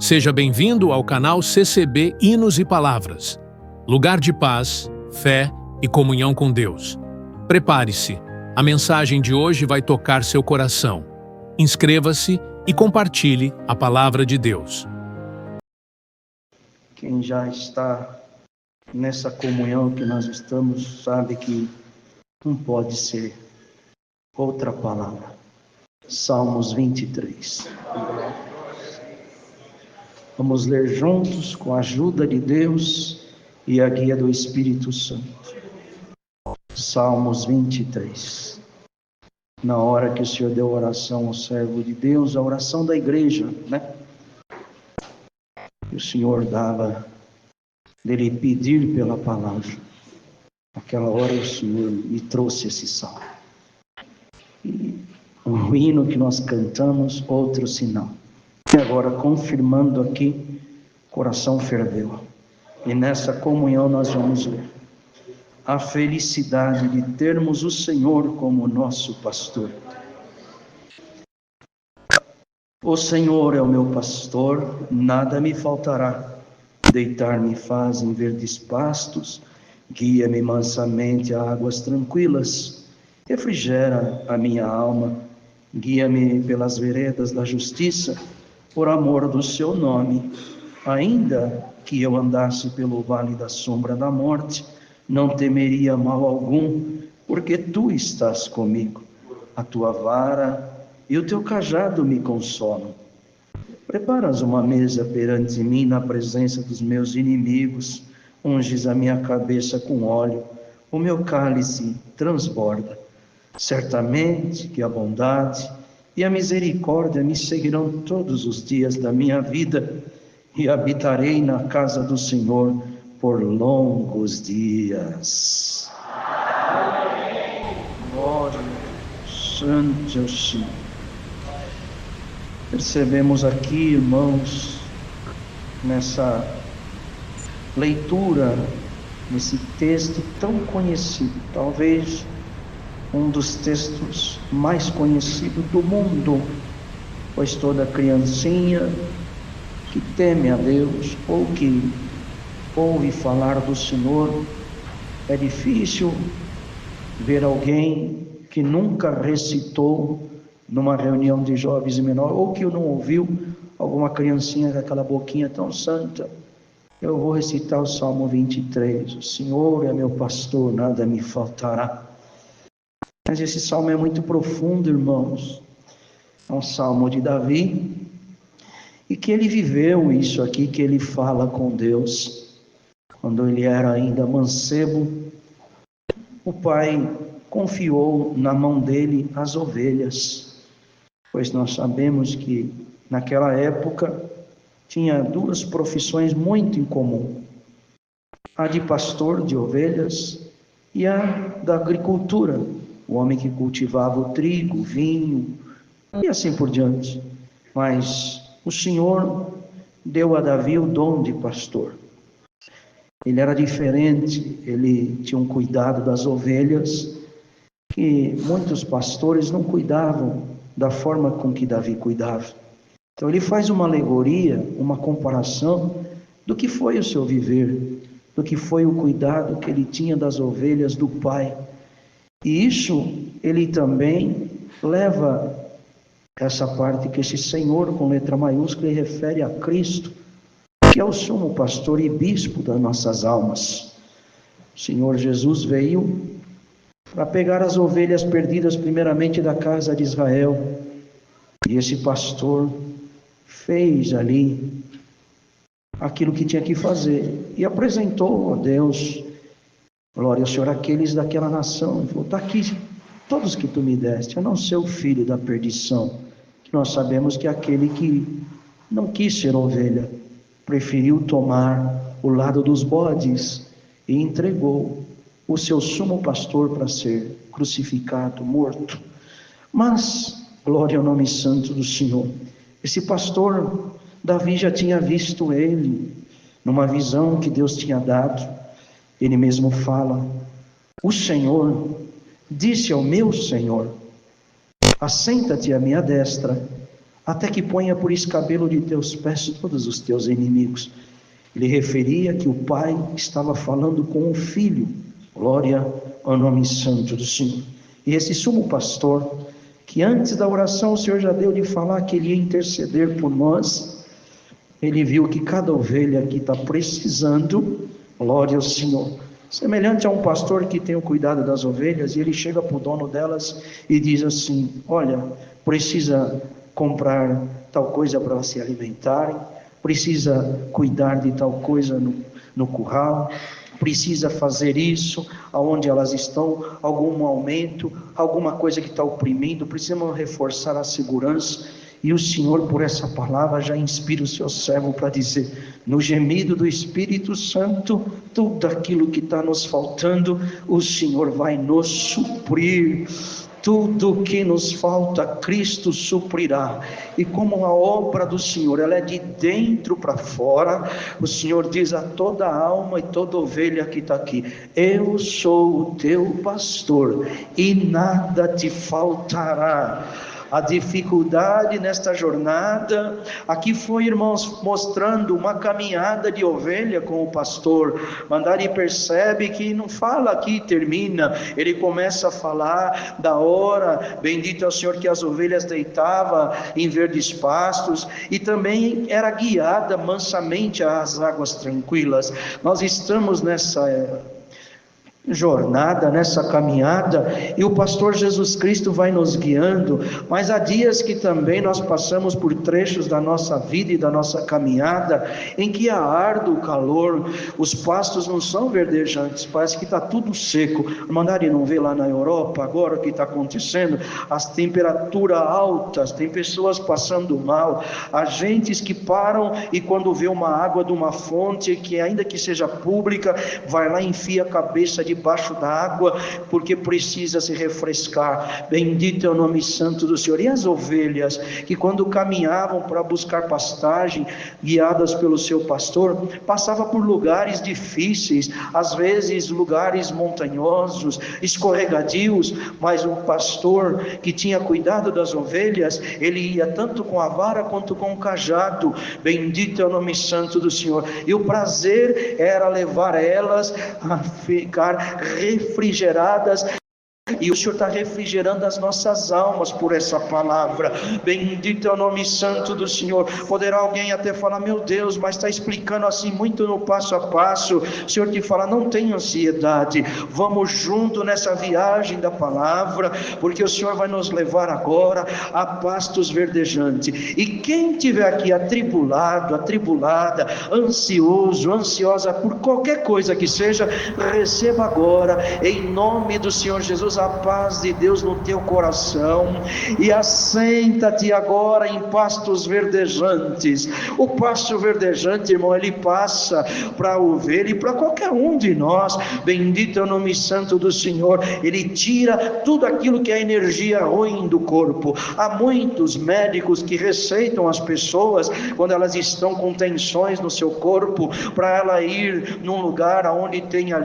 Seja bem-vindo ao canal CCB Hinos e Palavras, lugar de paz, fé e comunhão com Deus. Prepare-se, a mensagem de hoje vai tocar seu coração. Inscreva-se e compartilhe a palavra de Deus. Quem já está nessa comunhão que nós estamos, sabe que não pode ser outra palavra. Salmos 23. Vamos ler juntos com a ajuda de Deus e a guia do Espírito Santo. Salmos 23. Na hora que o Senhor deu oração ao servo de Deus, a oração da igreja, que o Senhor dava dele pedir pela palavra. Naquela hora o Senhor me trouxe esse salmo. E um hino que nós cantamos, outro sinal. E agora, confirmando aqui, o coração ferveu. E nessa comunhão nós vamos ler. A felicidade de termos o Senhor como nosso pastor. O Senhor é o meu pastor, nada me faltará. Deitar-me faz em verdes pastos, guia-me mansamente a águas tranquilas. Refrigera a minha alma, guia-me pelas veredas da justiça, por amor do seu nome. Ainda que eu andasse pelo vale da sombra da morte, não temeria mal algum, porque tu estás comigo. A tua vara e o teu cajado me consolam. Preparas uma mesa perante mim na presença dos meus inimigos, unges a minha cabeça com óleo, o meu cálice transborda. Certamente que a bondade e a misericórdia me seguirão todos os dias da minha vida, e habitarei na casa do Senhor por longos dias. Glória, santo é o Senhor. Percebemos aqui, irmãos, nessa leitura, nesse texto tão conhecido, talvez um dos textos mais conhecidos do mundo, pois toda criancinha que teme a Deus ou que ouve falar do Senhor, é difícil ver alguém que nunca recitou numa reunião de jovens e menores, ou que não ouviu alguma criancinha com aquela boquinha tão santa. Eu vou recitar o Salmo 23. O Senhor é meu pastor, nada me faltará. Mas esse salmo é muito profundo, irmãos. É um salmo de Davi, e que ele viveu isso aqui, que ele fala com Deus. Quando ele era ainda mancebo, o pai confiou na mão dele as ovelhas, pois nós sabemos que naquela época tinha duas profissões muito em comum: a de pastor de ovelhas e a da agricultura, o homem que cultivava o trigo, o vinho e assim por diante. Mas o Senhor deu a Davi o dom de pastor. Ele era diferente, ele tinha um cuidado das ovelhas que muitos pastores não cuidavam da forma com que Davi cuidava. Então ele faz uma alegoria, uma comparação do que foi o seu viver, do que foi o cuidado que ele tinha das ovelhas do pai. E isso ele também leva essa parte que esse Senhor com letra maiúscula refere a Cristo, que é o sumo pastor e bispo das nossas almas. O Senhor Jesus veio para pegar as ovelhas perdidas primeiramente da casa de Israel, e esse pastor fez ali aquilo que tinha que fazer e apresentou a Deus, glória ao Senhor, aqueles daquela nação. Ele falou: está aqui todos que tu me deste, a não ser o filho da perdição, que nós sabemos que é aquele que não quis ser ovelha, preferiu tomar o lado dos bodes e entregou o seu sumo pastor para ser crucificado, morto. Mas, glória ao nome santo do Senhor, esse pastor, Davi já tinha visto ele, numa visão que Deus tinha dado. Ele mesmo fala: o Senhor disse ao meu Senhor: assenta-te à minha destra, até que ponha por escabelo de teus pés todos os teus inimigos. Ele referia que o Pai estava falando com o Filho. Glória ao nome santo do Senhor. E esse sumo pastor, que antes da oração o Senhor já deu de falar que Ele ia interceder por nós, ele viu que cada ovelha aqui está precisando, glória ao Senhor, semelhante a um pastor que tem o cuidado das ovelhas, e ele chega para o dono delas e diz assim: olha, precisa comprar tal coisa para se alimentarem, precisa cuidar de tal coisa no curral, precisa fazer isso, aonde elas estão, algum aumento, alguma coisa que está oprimindo, precisamos reforçar a segurança. E o Senhor, por essa palavra, já inspira o seu servo para dizer: no gemido do Espírito Santo, tudo aquilo que está nos faltando, o Senhor vai nos suprir. Tudo que nos falta, Cristo suprirá. E como a obra do Senhor, ela é de dentro para fora, o Senhor diz a toda alma e toda ovelha que está aqui: eu sou o teu pastor e nada te faltará. A dificuldade nesta jornada, aqui foi, irmãos, mostrando uma caminhada de ovelha com o pastor. Mandari percebe que não fala aqui e termina, ele começa a falar da hora, bendito é o Senhor, que as ovelhas deitavam em verdes pastos, e também era guiada mansamente às águas tranquilas. Nós estamos nessa jornada, nessa caminhada, e o pastor Jesus Cristo vai nos guiando, mas há dias que também nós passamos por trechos da nossa vida e da nossa caminhada, em que há árduo calor, os pastos não são verdejantes, parece que está tudo seco. Mandari não vê lá na Europa agora o que está acontecendo, as temperaturas altas, tem pessoas passando mal, agentes que param e quando vê uma água de uma fonte, que ainda que seja pública, vai lá e enfia a cabeça debaixo da água, porque precisa se refrescar. Bendito é o nome santo do Senhor. E as ovelhas, que quando caminhavam para buscar pastagem, guiadas pelo seu pastor, passavam por lugares difíceis, às vezes lugares montanhosos, escorregadios, mas o pastor que tinha cuidado das ovelhas, ele ia tanto com a vara quanto com o cajado. Bendito é o nome santo do Senhor. E o prazer era levar elas a ficar refrigeradas, e o Senhor está refrigerando as nossas almas por essa palavra. Bendito é o nome santo do Senhor. Poderá alguém até falar: meu Deus, mas está explicando assim muito no passo a passo. O Senhor te fala: não tenha ansiedade, vamos junto nessa viagem da palavra, porque o Senhor vai nos levar agora a pastos verdejantes. E quem estiver aqui atribulado, atribulada, ansioso, ansiosa por qualquer coisa que seja, receba agora, em nome do Senhor Jesus, a paz de Deus no teu coração, e assenta-te agora em pastos verdejantes. O pasto verdejante, irmão, ele passa para a ovelha e para qualquer um de nós. Bendito é o nome santo do Senhor. Ele tira tudo aquilo que é energia ruim do corpo. Há muitos médicos que receitam as pessoas, quando elas estão com tensões no seu corpo, para ela ir num lugar onde tenha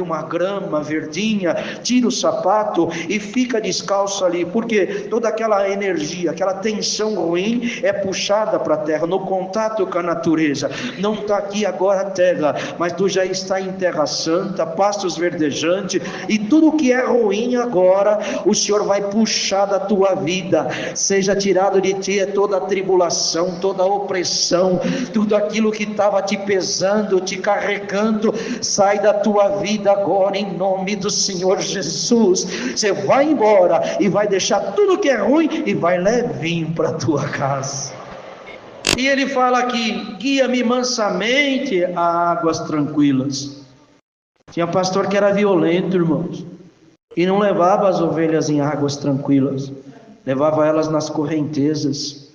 uma grama verdinha, tira o sapato e fica descalço ali, porque toda aquela energia, aquela tensão ruim é puxada para a terra, no contato com a natureza. Não está aqui agora a terra, mas tu já está em terra santa, pastos verdejantes, e tudo que é ruim agora, o Senhor vai puxar da tua vida, seja tirado de ti toda a tribulação, toda a opressão, tudo aquilo que estava te pesando, te carregando, sai da tua vida agora, em nome do Senhor Jesus. Você vai embora e vai deixar tudo que é ruim e vai levinho para a tua casa. E ele fala aqui: guia-me mansamente a águas tranquilas. Tinha pastor que era violento, irmãos, e não levava as ovelhas em águas tranquilas, levava elas nas correntezas,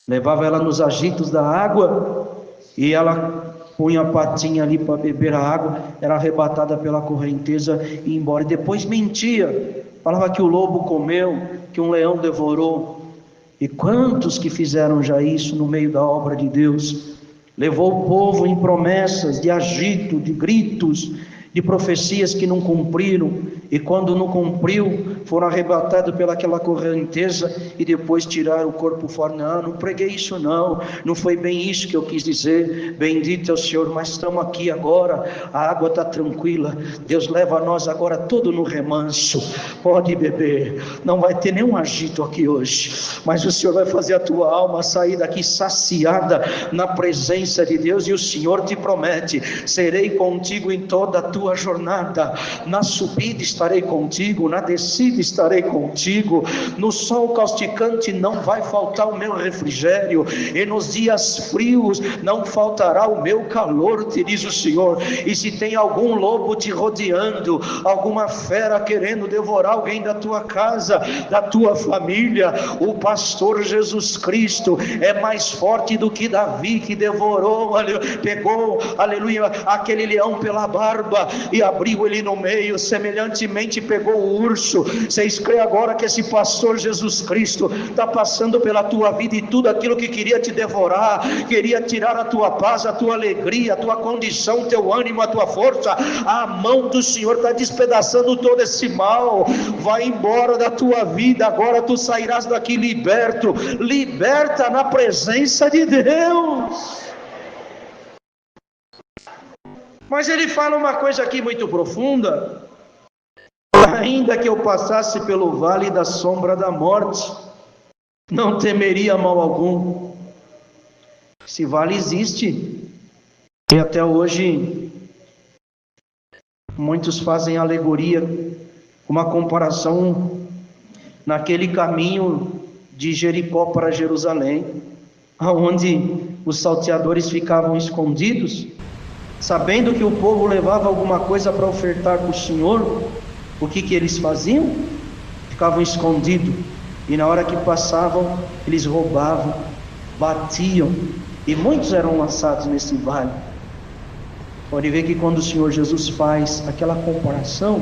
levava elas nos agitos da água, e ela punha a patinha ali para beber a água, era arrebatada pela correnteza e ia embora. E depois mentia, falava que o lobo comeu, que um leão devorou. E quantos que fizeram já isso no meio da obra de Deus? Levou o povo em promessas de agito, de gritos, de profecias que não cumpriram, e quando não cumpriu, foram arrebatados pelaquela correnteza e depois tiraram o corpo fora. Não preguei isso não foi bem isso que eu quis dizer. Bendito é o Senhor, mas estamos aqui agora, a água está tranquila, Deus leva nós agora todo no remanso, pode beber, não vai ter nenhum agito aqui hoje, mas o Senhor vai fazer a tua alma sair daqui saciada na presença de Deus, e o Senhor te promete: serei contigo em toda a tua jornada, na subida estarei contigo, na descida estarei contigo, no sol causticante não vai faltar o meu refrigério, e nos dias frios não faltará o meu calor, te diz o Senhor. E se tem algum lobo te rodeando, alguma fera querendo devorar alguém da tua casa, da tua família, o pastor Jesus Cristo é mais forte do que Davi, que devorou, pegou, aleluia, aquele leão pela barba e abriu ele no meio. Semelhantemente pegou o urso. Vocês creem agora que esse pastor Jesus Cristo está passando pela tua vida, e tudo aquilo que queria te devorar, queria tirar a tua paz, a tua alegria, a tua condição, o teu ânimo, a tua força, a mão do Senhor está despedaçando todo esse mal. Vai embora da tua vida, agora tu sairás daqui liberto, liberta na presença de Deus. Mas ele fala uma coisa aqui muito profunda: ainda que eu passasse pelo vale da sombra da morte, não temeria mal algum. Esse vale existe, e até hoje muitos fazem alegoria, uma comparação naquele caminho de Jericó para Jerusalém, aonde os salteadores ficavam escondidos, sabendo que o povo levava alguma coisa para ofertar para o Senhor. O que eles faziam? Ficavam escondidos, e na hora que passavam, eles roubavam, batiam, e muitos eram lançados nesse vale. Pode ver que quando o Senhor Jesus faz aquela comparação,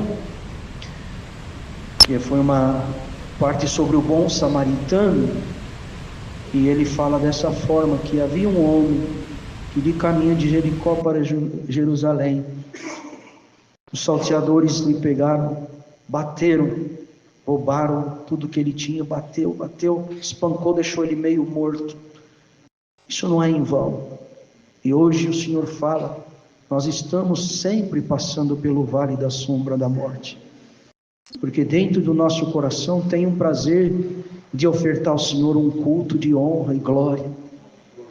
que foi uma parte sobre o bom samaritano, e ele fala dessa forma, que havia um homem que de caminho de Jericó para Jerusalém, os salteadores lhe pegaram, bateram, roubaram tudo que ele tinha, bateu, espancou, deixou ele meio morto. Isso não é em vão. E hoje o Senhor fala: nós estamos sempre passando pelo vale da sombra da morte, porque dentro do nosso coração tem um prazer de ofertar ao Senhor um culto de honra e glória.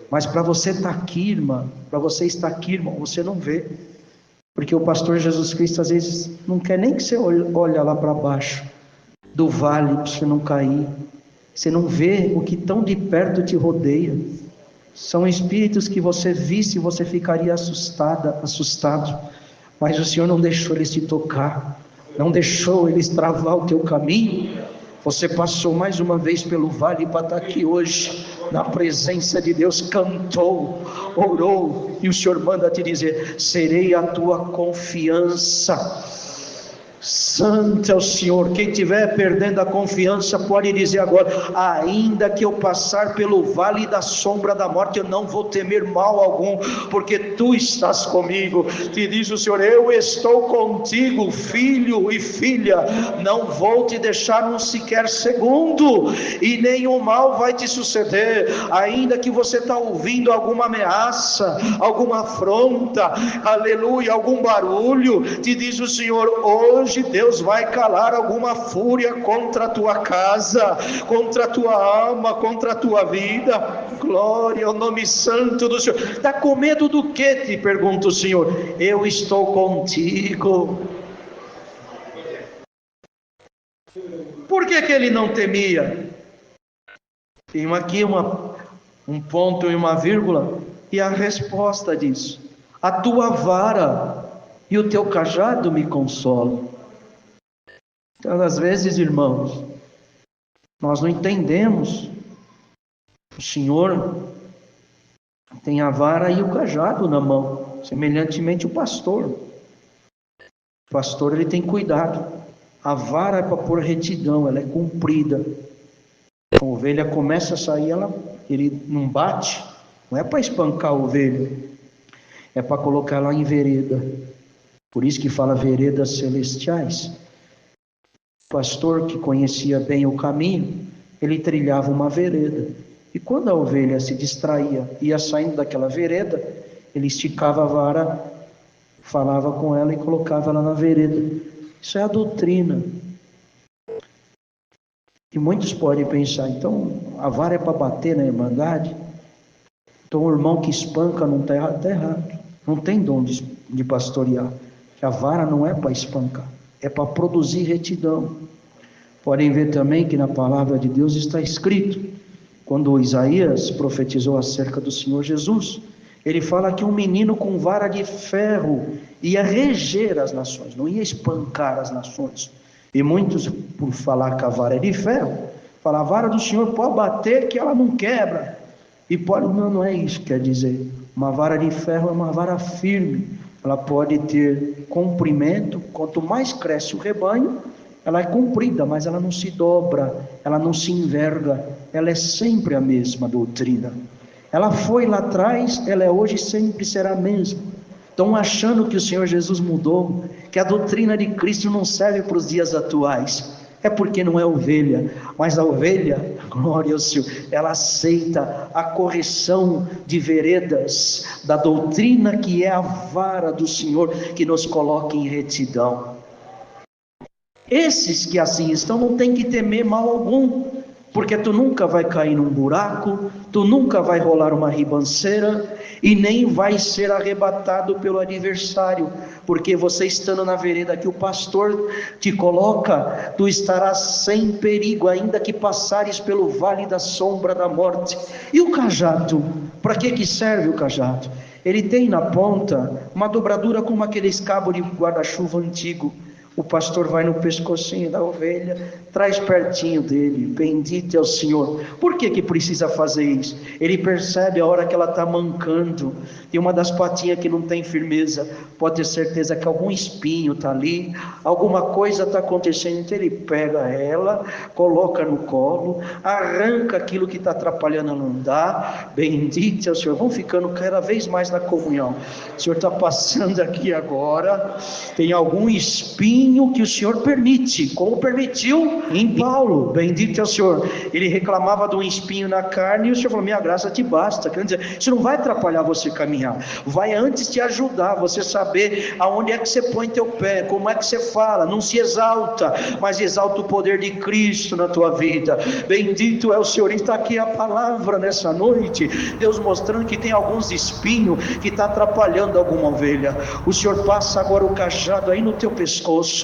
Mas para você estar aqui, irmã, para você estar aqui, irmão, você não vê, porque o pastor Jesus Cristo às vezes não quer nem que você olhe lá para baixo do vale, para você não cair. Você não vê o que tão de perto te rodeia. São espíritos que você visse, você ficaria assustado, mas o Senhor não deixou eles te tocar, não deixou eles travar o teu caminho. Você passou mais uma vez pelo vale para estar aqui hoje, na presença de Deus, cantou, orou, e o Senhor manda te dizer: serei a tua confiança. Santo é o Senhor. Quem estiver perdendo a confiança pode dizer agora: ainda que eu passar pelo vale da sombra da morte, eu não vou temer mal algum, porque tu estás comigo. Te diz o Senhor: eu estou contigo, filho e filha, não vou te deixar um sequer segundo, e nenhum mal vai te suceder. Ainda que você está ouvindo alguma ameaça, alguma afronta, aleluia, algum barulho, te diz o Senhor: hoje Deus vai calar alguma fúria contra a tua casa, contra a tua alma, contra a tua vida. Glória ao nome santo do Senhor. Está com medo do que? Te pergunta o Senhor. Eu estou contigo. Por que ele não temia? Tem aqui um ponto e uma vírgula, e a resposta disso: a tua vara e o teu cajado me consolam. Então, às vezes, irmãos, nós não entendemos. O Senhor tem a vara e o cajado na mão, semelhantemente o pastor. O pastor, ele tem cuidado. A vara é para pôr retidão, ela é comprida. A ovelha começa a sair, ele não bate, não é para espancar a ovelha, é para colocar ela em vereda. Por isso que fala veredas celestiais. pastor, que conhecia bem o caminho, ele trilhava uma vereda. E quando a ovelha se distraía, ia saindo daquela vereda, ele esticava a vara, falava com ela e colocava ela na vereda. Isso é a doutrina. E muitos podem pensar, então a vara é para bater na irmandade? Então o irmão que espanca não está errado, está errado. Não tem dom de pastorear. A vara não é para espancar, é para produzir retidão. Podem ver também que na palavra de Deus está escrito, quando Isaías profetizou acerca do Senhor Jesus, ele fala que um menino com vara de ferro ia reger as nações, não ia espancar as nações. E muitos, por falar que a vara é de ferro, falam, a vara do Senhor pode bater que ela não quebra. E pode, não é isso que quer dizer. Uma vara de ferro é uma vara firme, ela pode ter comprimento, quanto mais cresce o rebanho, ela é comprida, mas ela não se dobra, ela não se enverga, ela é sempre a mesma doutrina. Ela foi lá atrás, ela é hoje e sempre será a mesma. Estão achando que o Senhor Jesus mudou, que a doutrina de Cristo não serve para os dias atuais. É porque não é ovelha, mas a ovelha, glória ao Senhor, ela aceita a correção de veredas da doutrina que é a vara do Senhor, que nos coloca em retidão. Esses que assim estão não tem que temer mal algum, porque tu nunca vai cair num buraco, tu nunca vai rolar uma ribanceira e nem vai ser arrebatado pelo adversário, porque você estando na vereda que o pastor te coloca, tu estarás sem perigo, ainda que passares pelo vale da sombra da morte. E o cajado, para que serve o cajado? Ele tem na ponta uma dobradura como aqueles cabos de guarda-chuva antigo. O pastor vai no pescocinho da ovelha, traz pertinho dele, bendito é o Senhor. Por que precisa fazer isso? Ele percebe a hora que ela está mancando, tem uma das patinhas que não tem firmeza, pode ter certeza que algum espinho está ali, alguma coisa está acontecendo, então ele pega ela, coloca no colo, arranca aquilo que está atrapalhando ela andar, bendito é o Senhor. Vão ficando cada vez mais na comunhão. O Senhor está passando aqui agora, tem algum espinho que o Senhor permite, como permitiu em Paulo, bendito é o Senhor. Ele reclamava de um espinho na carne e o Senhor falou, minha graça te basta. Quer dizer, isso não vai atrapalhar você caminhar, vai antes te ajudar, você saber aonde é que você põe teu pé, como é que você fala, não se exalta, mas exalta o poder de Cristo na tua vida. Bendito é o Senhor. E está aqui a palavra nessa noite, Deus mostrando que tem alguns espinhos que está atrapalhando alguma ovelha. O Senhor passa agora o cajado aí no teu pescoço,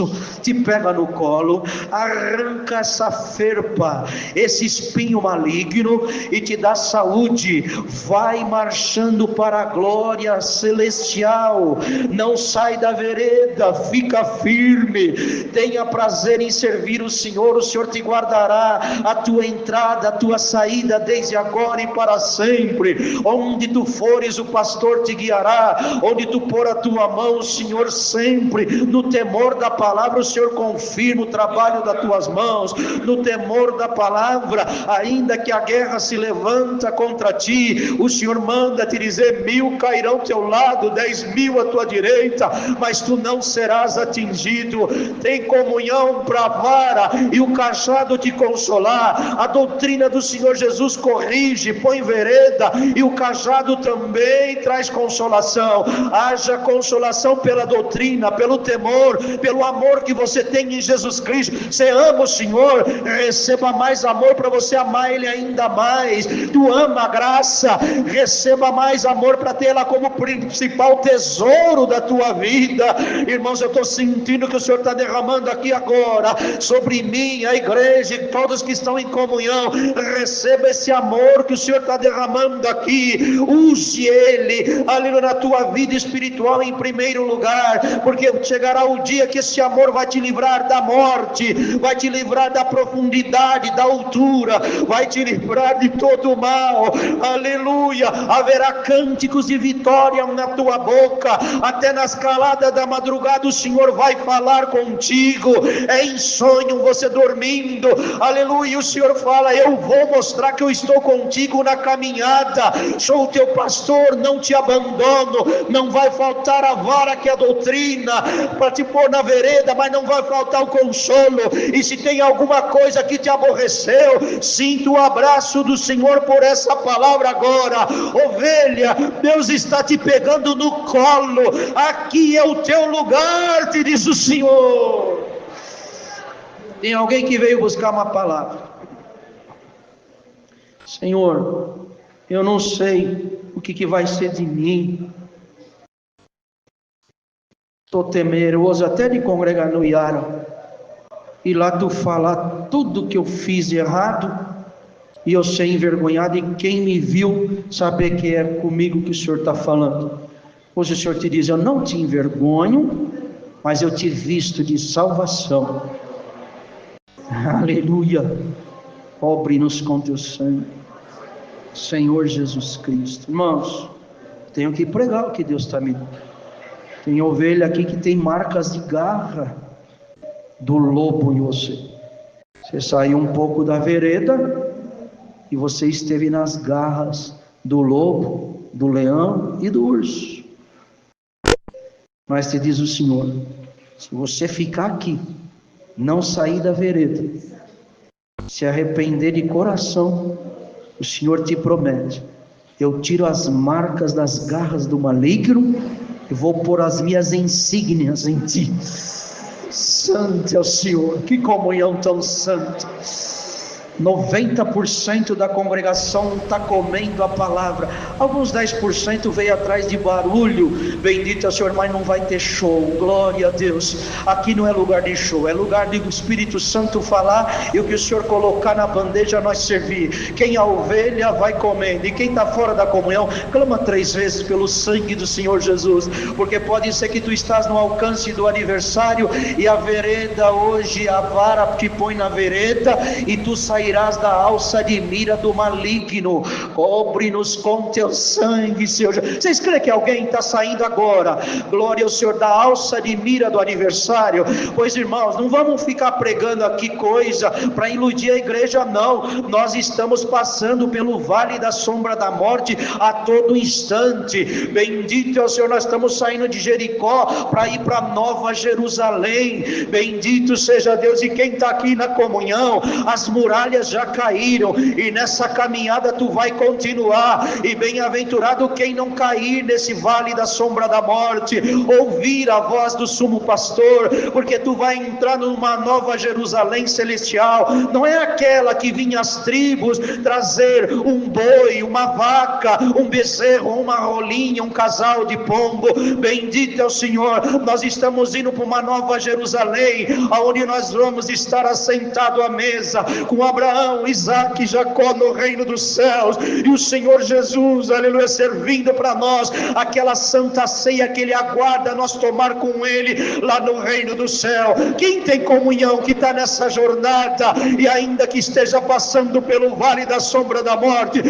te pega no colo, arranca essa ferpa, esse espinho maligno e te dá saúde. Vai marchando para a glória celestial, não sai da vereda, fica firme, tenha prazer em servir o Senhor te guardará a tua entrada, a tua saída, desde agora e para sempre. Onde tu fores, o pastor te guiará, onde tu pôr a tua mão, o Senhor sempre, no temor da palavra, o Senhor confirma o trabalho das tuas mãos, no temor da palavra, ainda que a guerra se levanta contra ti, o Senhor manda te dizer, 1000 cairão ao teu lado, 10.000 à tua direita, mas tu não serás atingido. Tem comunhão para a vara e o cajado te consolar. A doutrina do Senhor Jesus corrige, põe vereda, e o cajado também traz consolação. Haja consolação pela doutrina, pelo temor, pelo amor que você tem em Jesus Cristo. Você ama o Senhor, receba mais amor para você amar Ele ainda mais. Tu ama a graça, receba mais amor para tê-la como principal tesouro da tua vida. Irmãos, eu estou sentindo que o Senhor está derramando aqui agora sobre mim, a igreja e todos que estão em comunhão. Receba esse amor que o Senhor está derramando aqui, use ele ali na tua vida espiritual em primeiro lugar, porque chegará o dia que esse amor vai te livrar da morte, vai te livrar da profundidade, da altura, vai te livrar de todo o mal. Aleluia, haverá cânticos de vitória na tua boca, até nas caladas da madrugada o Senhor vai falar contigo. É em sonho, você dormindo, aleluia, o Senhor fala, eu vou mostrar que eu estou contigo na caminhada, sou o teu pastor, não te abandono, não vai faltar a vara que é a doutrina, para te pôr na vereda, vereda, mas não vai faltar o consolo. E se tem alguma coisa que te aborreceu, sinta o abraço do Senhor por essa palavra agora. Ovelha, Deus está te pegando no colo. Aqui é o teu lugar, te diz o Senhor. Tem alguém que veio buscar uma palavra. Senhor, eu não sei o que vai ser de mim. Estou temeroso até de congregar no Iara. E lá tu falar tudo que eu fiz errado. E eu ser envergonhado. E quem me viu saber que é comigo que o Senhor está falando. Hoje o Senhor te diz, eu não te envergonho, mas eu te visto de salvação. Aleluia. Cobre-nos com teu sangue, Senhor Jesus Cristo. Irmãos, tenho que pregar o que Deus está me dando. Tem ovelha aqui que tem marcas de garra do lobo em você. Você saiu um pouco da vereda e você esteve nas garras do lobo, do leão e do urso. Mas te diz o Senhor, se você ficar aqui, não sair da vereda, se arrepender de coração, o Senhor te promete, eu tiro as marcas das garras do maligno e vou pôr as minhas insígnias em ti. Santo é o Senhor, que comunhão tão santa. 90% da congregação está comendo a palavra. Alguns 10% veio atrás de barulho. Bendito é o Senhor, mas não vai ter show. Glória a Deus. Aqui não é lugar de show, é lugar de o Espírito Santo falar e o que o Senhor colocar na bandeja nós servir. Quem é a ovelha vai comendo, e quem está fora da comunhão clama 3 vezes pelo sangue do Senhor Jesus, porque pode ser que tu estás no alcance do aniversário e a vereda hoje, a vara te põe na vereda e tu sairás da alça de mira do maligno. Cobre-nos com teu sangue, Senhor. Vocês creem que alguém está saindo agora, glória ao Senhor, da alça de mira do aniversário? Pois irmãos, não vamos ficar pregando aqui coisa para iludir a igreja, não. Nós estamos passando pelo vale da sombra da morte a todo instante. Bendito é o Senhor, nós estamos saindo de Jericó para ir para Nova Jerusalém. Bendito seja Deus. E quem está aqui na comunhão, as muralhas já caíram, e nessa caminhada tu vai continuar. E bem-aventurado quem não cair nesse vale da sombra da morte, ouvir a voz do sumo pastor, porque tu vai entrar numa Nova Jerusalém celestial. Não é aquela que vinha as tribos trazer um boi, uma vaca, um bezerro, uma rolinha, um casal de pombo. Bendito é o Senhor. Nós estamos indo para uma Nova Jerusalém, aonde nós vamos estar assentados à mesa com Abraão, Isaac e Jacó no reino dos céus, e o Senhor Jesus, aleluia, servindo para nós aquela santa ceia que Ele aguarda nós tomar com Ele lá no reino do céu. Quem tem comunhão, que está nessa jornada e ainda que esteja passando pelo vale da sombra da morte,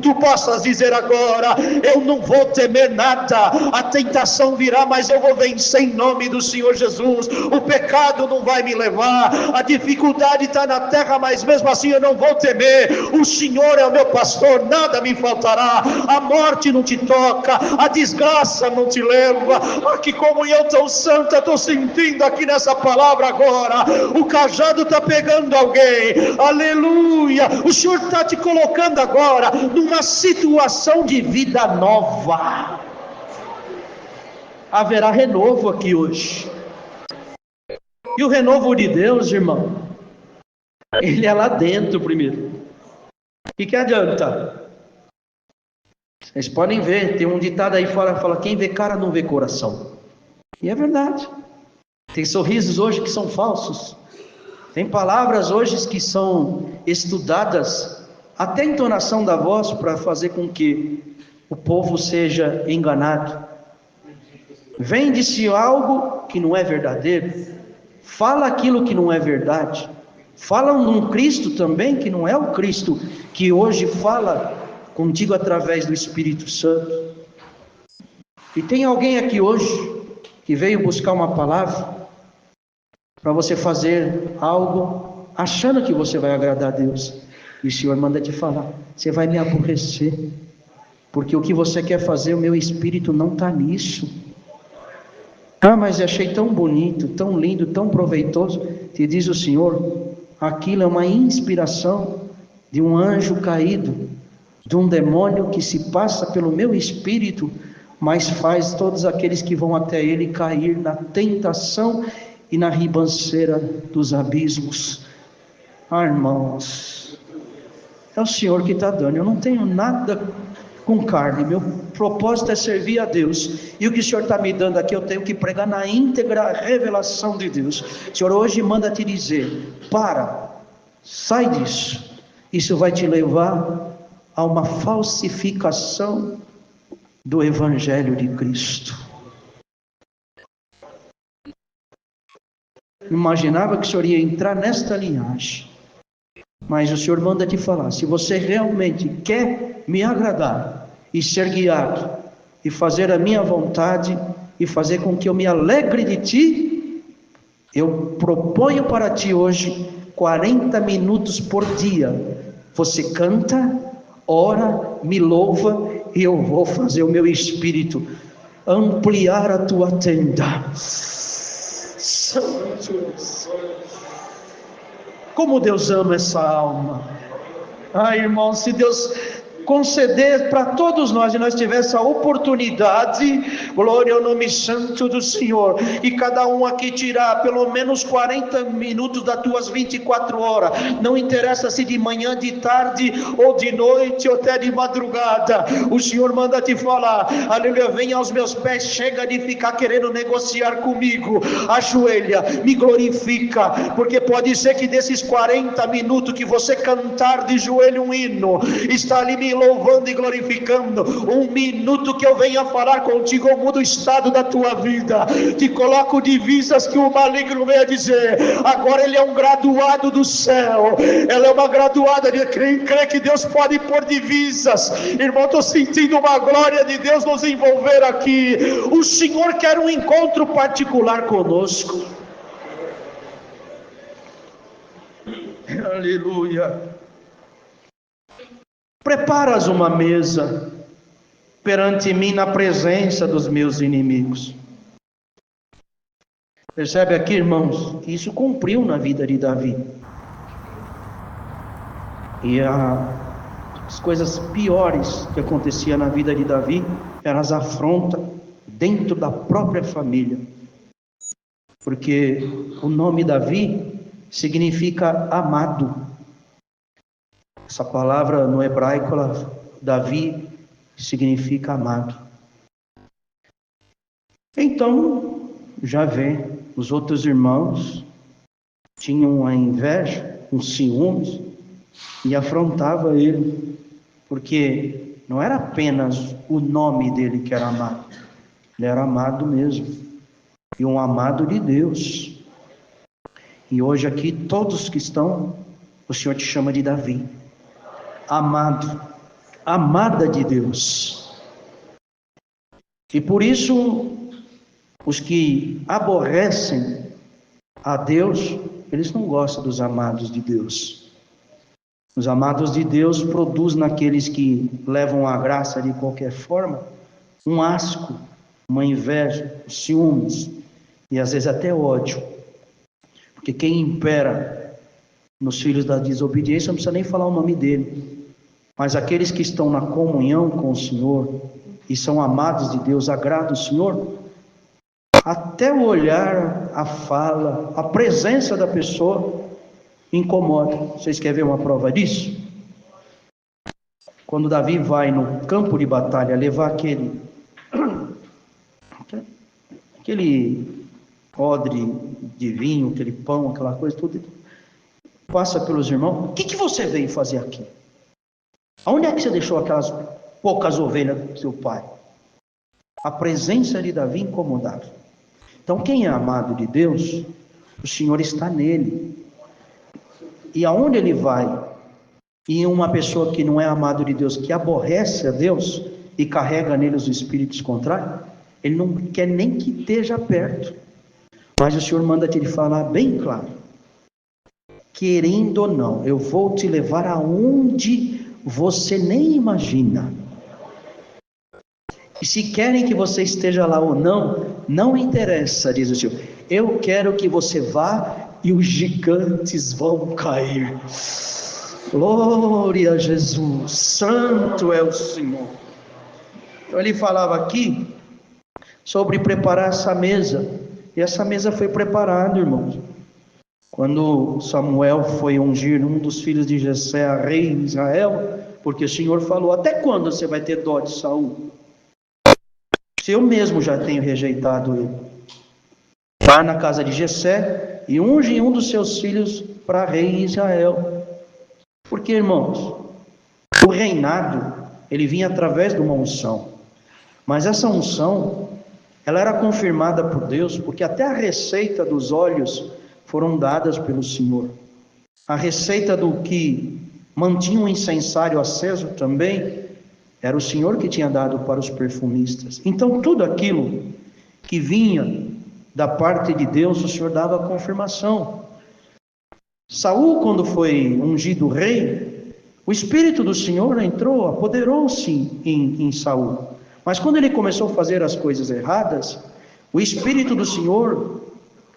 tu possas dizer agora, eu não vou temer nada, a tentação virá, mas eu vou vencer em nome do Senhor Jesus. O pecado não vai me levar, a dificuldade está na terra, mas mesmo assim eu não vou temer. O Senhor é o meu pastor, nada me faltará. A morte não te toca, a desgraça não te leva. Ah, que comunhão tão santa estou sentindo aqui nessa palavra agora. O cajado está pegando alguém, aleluia. O Senhor está te colocando agora numa situação de vida nova. Haverá renovo aqui hoje. E o renovo de Deus, irmão, ele é lá dentro primeiro. O que adianta? Vocês podem ver, tem um ditado aí fora que fala, quem vê cara não vê coração. E é verdade. Tem sorrisos hoje que são falsos. Tem palavras hoje que são estudadas, até a entonação da voz, para fazer com que o povo seja enganado. Vende-se algo que não é verdadeiro, fala aquilo que não é verdade, falam num Cristo também que não é o Cristo que hoje fala contigo através do Espírito Santo. E tem alguém aqui hoje que veio buscar uma palavra para você fazer algo achando que você vai agradar a Deus, e o Senhor manda te falar, você vai me aborrecer, porque o que você quer fazer, o meu Espírito não está nisso. Mas achei tão bonito, tão lindo, tão proveitoso. Te diz o Senhor, aquilo é uma inspiração de um anjo caído, de um demônio que se passa pelo meu espírito, mas faz todos aqueles que vão até ele cair na tentação e na ribanceira dos abismos. Irmãos, é o Senhor que está dando. Eu não tenho nada com carne, meu propósito é servir a Deus, e o que o Senhor está me dando aqui, eu tenho que pregar na íntegra revelação de Deus. O Senhor hoje manda te dizer, sai disso, isso vai te levar a uma falsificação do Evangelho de Cristo. Imaginava que o Senhor ia entrar nesta linhagem, mas o Senhor manda te falar, se você realmente quer me agradar, e ser guiado, e fazer a minha vontade, e fazer com que eu me alegre de ti, eu proponho para ti hoje, 40 minutos por dia, você canta, ora, me louva, e eu vou fazer o meu espírito ampliar a tua tenda. Como Deus ama essa alma. Irmão, se Deus conceder para todos nós, e nós tivéssemos a oportunidade, glória ao nome santo do Senhor, e cada um aqui tirar pelo menos 40 minutos das tuas 24 horas, não interessa se de manhã, de tarde, ou de noite, ou até de madrugada, o Senhor manda te falar, aleluia, venha aos meus pés, chega de ficar querendo negociar comigo, ajoelha, me glorifica, porque pode ser que desses 40 minutos que você cantar de joelho um hino, está ali me louvando e glorificando, um minuto que eu venha falar contigo, eu mudo o estado da tua vida, te coloco divisas que o maligno venha dizer, agora ele é um graduado do céu, ela é uma graduada de crê que Deus pode pôr divisas, irmão, estou sentindo uma glória de Deus nos envolver aqui, o Senhor quer um encontro particular conosco, aleluia. Preparas uma mesa perante mim na presença dos meus inimigos. Percebe aqui, irmãos, que isso cumpriu na vida de Davi. E as coisas piores que aconteciam na vida de Davi eram as afrontas dentro da própria família. Porque o nome Davi significa amado. Essa palavra no hebraico, Davi, significa amado. Então, já vê, os outros irmãos tinham a inveja, os ciúmes, e afrontava ele, porque não era apenas o nome dele que era amado, ele era amado mesmo, e um amado de Deus. E hoje aqui, todos que estão, o Senhor te chama de Davi. Amado, amada de Deus. E por isso, os que aborrecem a Deus, eles não gostam dos amados de Deus. Os amados de Deus produzem naqueles que levam a graça de qualquer forma, um asco, uma inveja, ciúmes, e às vezes até ódio. Porque quem impera nos filhos da desobediência, não precisa nem falar o nome dele. Mas aqueles que estão na comunhão com o Senhor e são amados de Deus, agradam o Senhor, até o olhar, a fala, a presença da pessoa incomoda. Vocês querem ver uma prova disso? Quando Davi vai no campo de batalha levar aquele odre de vinho, aquele pão, aquela coisa, tudo, passa pelos irmãos, o que você veio fazer aqui? Aonde é que você deixou aquelas poucas ovelhas do seu pai? A presença de Davi incomodava. Então, quem é amado de Deus, o Senhor está nele. E aonde ele vai, e uma pessoa que não é amado de Deus, que aborrece a Deus e carrega nele os espíritos contrários, ele não quer nem que esteja perto. Mas o Senhor manda te falar bem claro. Querendo ou não, eu vou te levar aonde você nem imagina. E se querem que você esteja lá ou não, não interessa, diz o Senhor. Eu quero que você vá e os gigantes vão cair. Glória a Jesus, santo é o Senhor. Então ele falava aqui sobre preparar essa mesa. E essa mesa foi preparada, irmãos. Quando Samuel foi ungir um dos filhos de Jessé a rei em Israel, porque o Senhor falou: até quando você vai ter dó de Saul? Se eu mesmo já tenho rejeitado ele. Vá na casa de Jessé e unge um dos seus filhos para rei em Israel. Porque, irmãos, o reinado, ele vinha através de uma unção. Mas essa unção, ela era confirmada por Deus, porque até a receita dos óleos foram dadas pelo Senhor. A receita do que mantinha o incensário aceso também, era o Senhor que tinha dado para os perfumistas. Então tudo aquilo que vinha da parte de Deus, o Senhor dava a confirmação. Saul, quando foi ungido rei, o Espírito do Senhor entrou, apoderou-se em Saul. Mas quando ele começou a fazer as coisas erradas, o Espírito do Senhor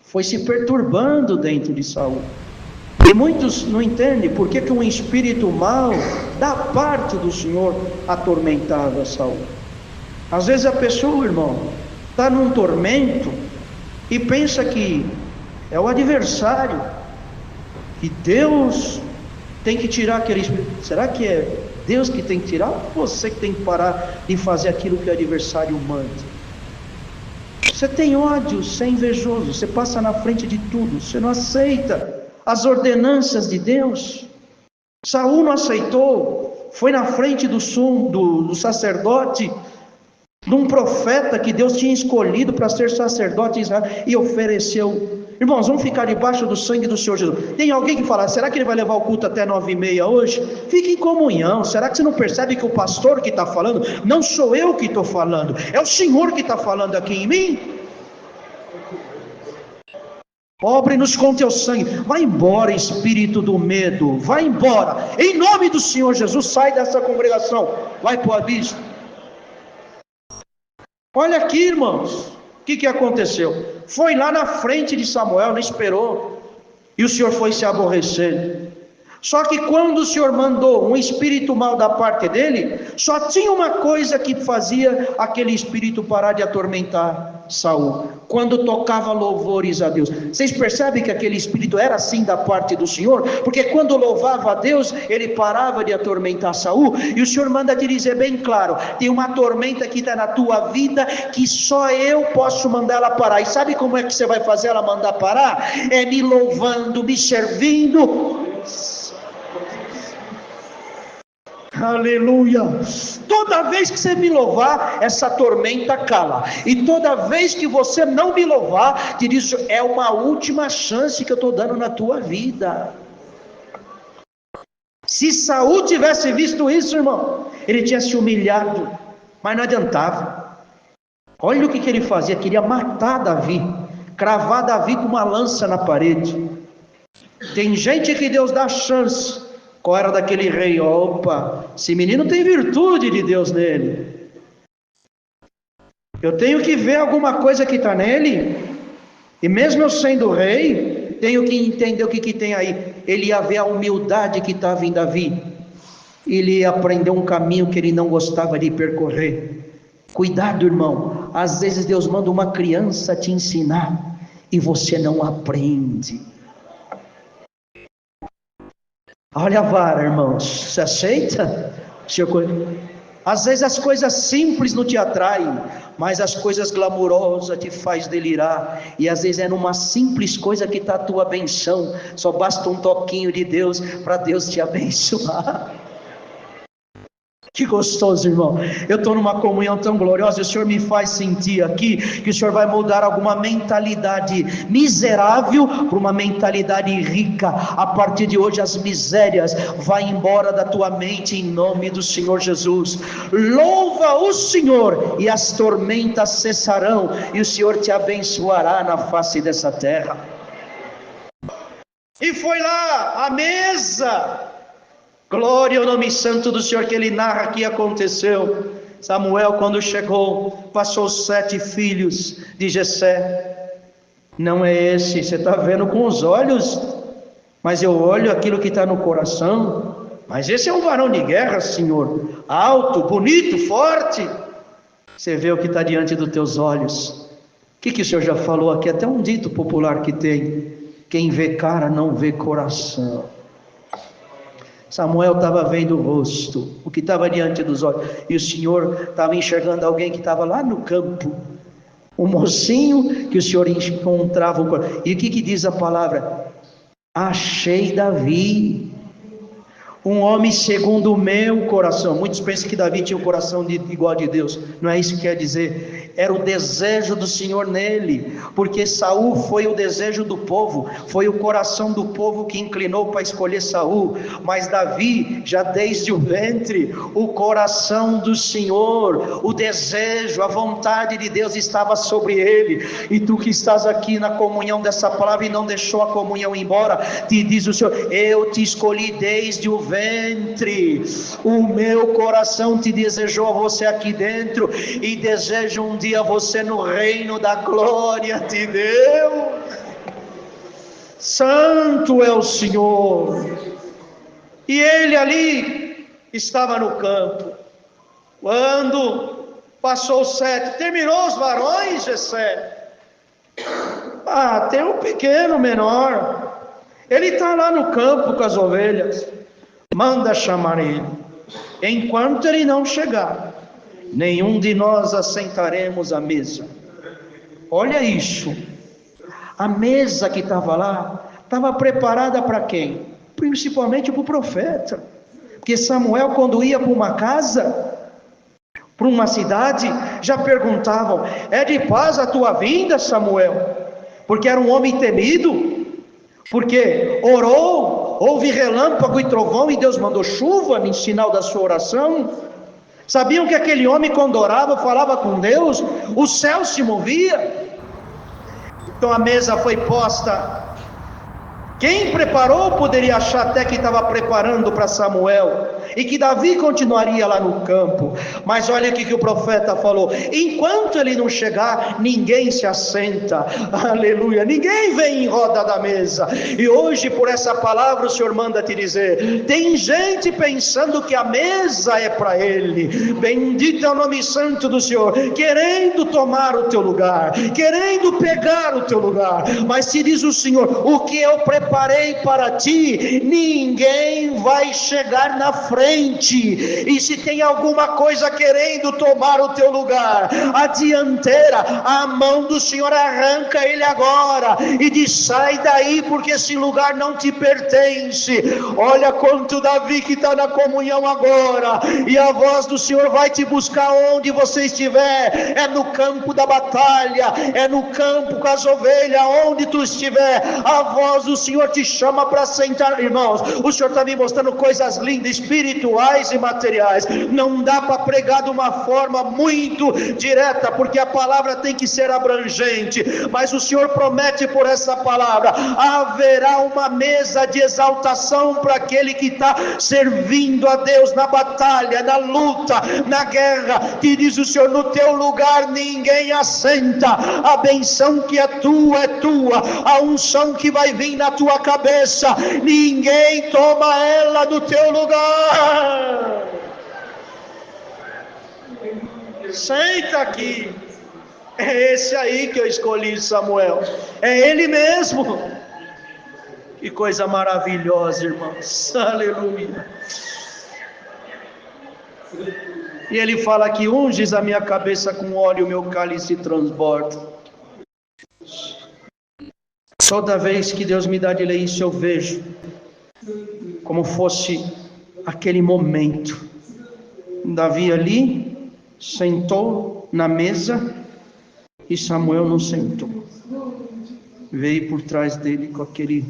foi se perturbando dentro de Saul. E muitos não entendem por que um espírito mau da parte do Senhor atormentava Saul. Às vezes a pessoa, irmão, está num tormento e pensa que é o adversário, que Deus tem que tirar aquele espírito. Será que é Deus que tem que tirar, ou você que tem que parar de fazer aquilo que o adversário manda? Você tem ódio, você é invejoso, você passa na frente de tudo, você não aceita as ordenanças de Deus. Saul não aceitou, foi na frente do sacerdote, de um profeta que Deus tinha escolhido para ser sacerdote de Israel, e ofereceu. Irmãos, vamos ficar debaixo do sangue do Senhor Jesus. Tem alguém que fala: será que ele vai levar o culto até 9h30 hoje? Fique em comunhão. Será que você não percebe que o pastor que está falando, não sou eu que estou falando, é o Senhor que está falando aqui em mim? Cobre-nos com teu sangue. Vai embora, espírito do medo, vai embora, em nome do Senhor Jesus. Sai dessa congregação, vai para o abismo. Olha aqui, irmãos, o que aconteceu? Foi lá na frente de Samuel, não esperou, e o Senhor foi se aborrecendo. Só que quando o Senhor mandou um espírito mau da parte dele, só tinha uma coisa que fazia aquele espírito parar de atormentar Saul: quando tocava louvores a Deus. Vocês percebem que aquele espírito era assim da parte do Senhor? Porque quando louvava a Deus, ele parava de atormentar Saul. E o Senhor manda te dizer bem claro: tem uma tormenta que está na tua vida, que só eu posso mandar ela parar. E sabe como é que você vai fazer ela mandar parar? É me louvando, me servindo. Aleluia. Toda vez que você me louvar, essa tormenta cala. E toda vez que você não me louvar, te diz: é uma última chance que eu estou dando na tua vida. Se Saul tivesse visto isso, irmão, ele tinha se humilhado, mas não adiantava. Olha o que ele fazia: queria matar Davi, cravar Davi com uma lança na parede. Tem gente que Deus dá chance. Qual era daquele rei? Opa, esse menino tem virtude de Deus nele. Eu tenho que ver alguma coisa que está nele. E mesmo eu sendo rei, tenho que entender o que tem aí. Ele ia ver a humildade que estava em Davi. Ele ia aprender um caminho que ele não gostava de percorrer. Cuidado, irmão. Às vezes Deus manda uma criança te ensinar e você não aprende. Olha a vara, irmãos, você aceita? Às vezes as coisas simples não te atraem, mas as coisas glamourosas te faz delirar. E às vezes é numa simples coisa que está a tua benção. Só basta um toquinho de Deus para Deus te abençoar. Que gostoso, irmão. Eu estou numa comunhão tão gloriosa, e o Senhor me faz sentir aqui que o Senhor vai mudar alguma mentalidade miserável para uma mentalidade rica. A partir de hoje as misérias vai embora da tua mente, em nome do Senhor Jesus. Louva o Senhor e as tormentas cessarão, e o Senhor te abençoará na face dessa terra. E foi lá a mesa. Glória ao nome santo do Senhor, que ele narra que aconteceu. Samuel, quando chegou, passou 7 filhos de Jessé. Não é esse, você está vendo com os olhos, mas eu olho aquilo que está no coração. Mas esse é um varão de guerra, Senhor, alto, bonito, forte. Você vê o que está diante dos teus olhos. O que o Senhor já falou aqui? Até um dito popular que tem: quem vê cara não vê coração. Samuel estava vendo o rosto, o que estava diante dos olhos, e o Senhor estava enxergando alguém que estava lá no campo, um mocinho que o Senhor encontrava. E o que diz a palavra? Achei Davi, um homem segundo o meu coração. Muitos pensam que Davi tinha um coração igual de Deus. Não é isso que quer dizer. Era o desejo do Senhor nele, porque Saul foi o desejo do povo, foi o coração do povo que inclinou para escolher Saul. Mas Davi, já desde o ventre, o coração do Senhor, o desejo, a vontade de Deus estava sobre ele. E tu que estás aqui na comunhão dessa palavra e não deixou a comunhão embora, te diz o Senhor: eu te escolhi desde o ventre, o meu coração te desejou você aqui dentro, e desejo um dia você no reino da glória de Deus. Santo é o Senhor. E ele ali estava no campo, quando passou 7, terminou os varões, Jessé. Tem um pequeno menor, ele está lá no campo com as ovelhas. Manda chamar ele. Enquanto ele não chegar, nenhum de nós assentaremos à mesa. Olha isso. A mesa que estava lá, estava preparada para quem? Principalmente para o profeta. Porque Samuel, quando ia para uma casa, para uma cidade, já perguntavam: é de paz a tua vinda, Samuel? Porque era um homem temido, porque orou, houve relâmpago e trovão, e Deus mandou chuva em sinal da sua oração. Sabiam que aquele homem, quando orava, falava com Deus, o céu se movia. Então a mesa foi posta. Quem preparou poderia achar até que estava preparando para Samuel, e que Davi continuaria lá no campo. Mas olha o que o profeta falou: enquanto ele não chegar, ninguém se assenta. Aleluia, ninguém vem em roda da mesa. E hoje, por essa palavra, o Senhor manda te dizer: tem gente pensando que a mesa é para ele. Bendito é o nome santo do Senhor, querendo tomar o teu lugar, querendo pegar o teu lugar. Mas se diz o Senhor: o que eu preparei para ti, ninguém vai chegar na frente. E se tem alguma coisa querendo tomar o teu lugar, a dianteira, a mão do Senhor arranca ele agora e diz: sai daí, porque esse lugar não te pertence. Olha quanto Davi que está na comunhão agora, e a voz do Senhor vai te buscar onde você estiver. É no campo da batalha, é no campo com as ovelhas, onde tu estiver, a voz do Senhor te chama para sentar. Irmãos, o Senhor está me mostrando coisas lindas, espirituais e materiais. Não dá para pregar de uma forma muito direta, porque a palavra tem que ser abrangente, mas o Senhor promete por essa palavra: haverá uma mesa de exaltação para aquele que está servindo a Deus na batalha, na luta, na guerra. Que diz o Senhor: no teu lugar ninguém assenta. A benção que é tua, a unção que vai vir na tua cabeça, ninguém toma ela do teu lugar. Senta aqui. É esse aí que eu escolhi, Samuel. É ele mesmo. Que coisa maravilhosa, irmãos. Aleluia. E ele fala que unges a minha cabeça com óleo, o meu cálice transborda. Toda vez que Deus me dá de ler isso, eu vejo como fosse aquele momento. Davi ali sentou na mesa e Samuel não sentou. Veio por trás dele com aquele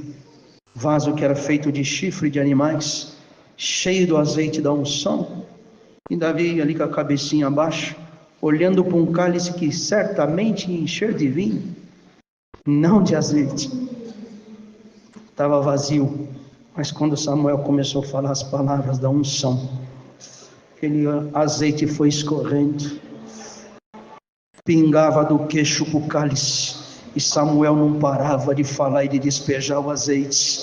vaso que era feito de chifre de animais, cheio do azeite da unção. E Davi ali com a cabecinha abaixo, olhando para um cálice que certamente ia encher de vinho, não de azeite. Estava vazio. Mas quando Samuel começou a falar as palavras da unção, aquele azeite foi escorrendo, pingava do queixo para o cálice, e Samuel não parava de falar e de despejar o azeite.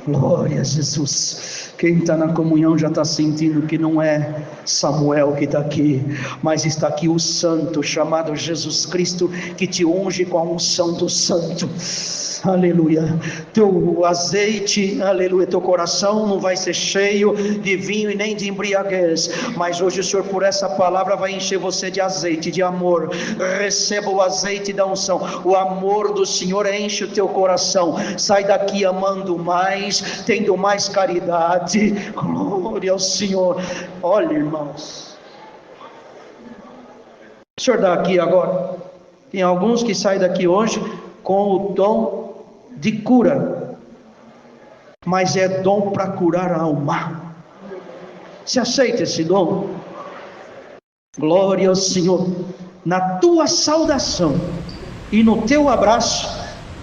Glória a Jesus. Quem está na comunhão já está sentindo que não é Samuel que está aqui, mas está aqui o Santo, chamado Jesus Cristo, que te unge com a unção do Santo. Aleluia. Teu azeite, aleluia, teu coração não vai ser cheio de vinho e nem de embriaguez, mas hoje o Senhor, por essa palavra, vai encher você de azeite, de amor. Receba o azeite da unção. O amor do Senhor enche o teu coração. Sai daqui amando mais, tendo mais caridade. Glória ao Senhor. Olha, irmãos, o Senhor dá aqui agora. Tem alguns que saem daqui hoje com o dom de cura, mas é dom para curar a alma. Você aceita esse dom? Glória ao Senhor. Na tua saudação e no teu abraço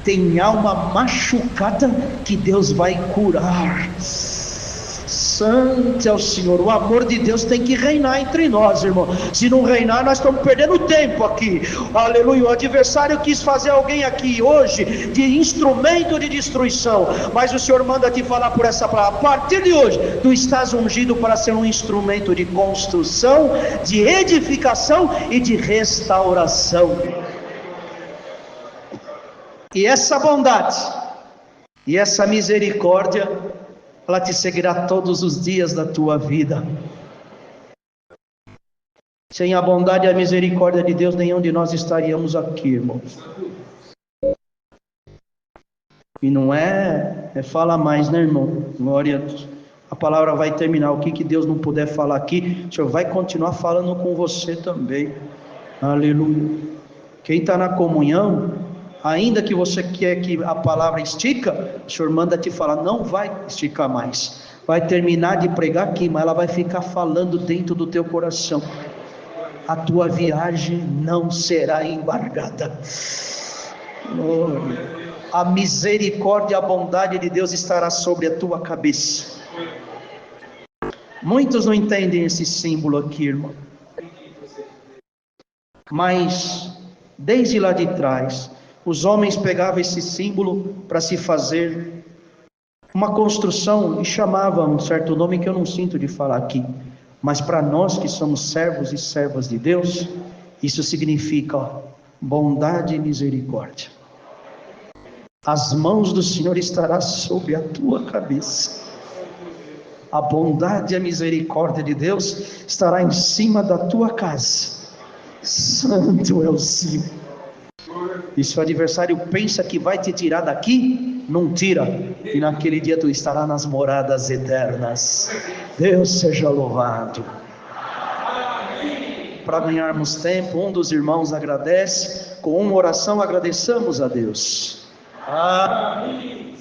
tem alma machucada que Deus vai curar. Santo é o Senhor. O amor de Deus tem que reinar entre nós, irmão. Se não reinar, nós estamos perdendo tempo aqui. Aleluia. O adversário quis fazer alguém aqui hoje de instrumento de destruição, mas o Senhor manda te falar por essa palavra: a partir de hoje tu estás ungido para ser um instrumento de construção, de edificação e de restauração. E essa bondade e essa misericórdia, ela te seguirá todos os dias da tua vida. Sem a bondade e a misericórdia de Deus, nenhum de nós estaríamos aqui, irmãos. E não fala mais, né, irmão? Glória a Deus. A palavra vai terminar. O que Deus não puder falar aqui, o Senhor vai continuar falando com você também. Aleluia. Quem está na comunhão, ainda que você quer que a palavra estica, o Senhor manda te falar: não vai esticar mais. Vai terminar de pregar aqui, mas ela vai ficar falando dentro do teu coração. A tua viagem não será embargada. A misericórdia e a bondade de Deus estará sobre a tua cabeça. Muitos não entendem esse símbolo aqui, irmão. Mas desde lá de trás, os homens pegavam esse símbolo para se fazer uma construção e chamavam um certo nome que eu não sinto de falar aqui. Mas para nós que somos servos e servas de Deus, isso significa bondade e misericórdia. As mãos do Senhor estarão sobre a tua cabeça. A bondade e a misericórdia de Deus estará em cima da tua casa. Santo é o Senhor. E se o adversário pensa que vai te tirar daqui, não tira. E naquele dia tu estarás nas moradas eternas. Deus seja louvado. Para ganharmos tempo, um dos irmãos agradece. Com uma oração agradeçamos a Deus. Amém.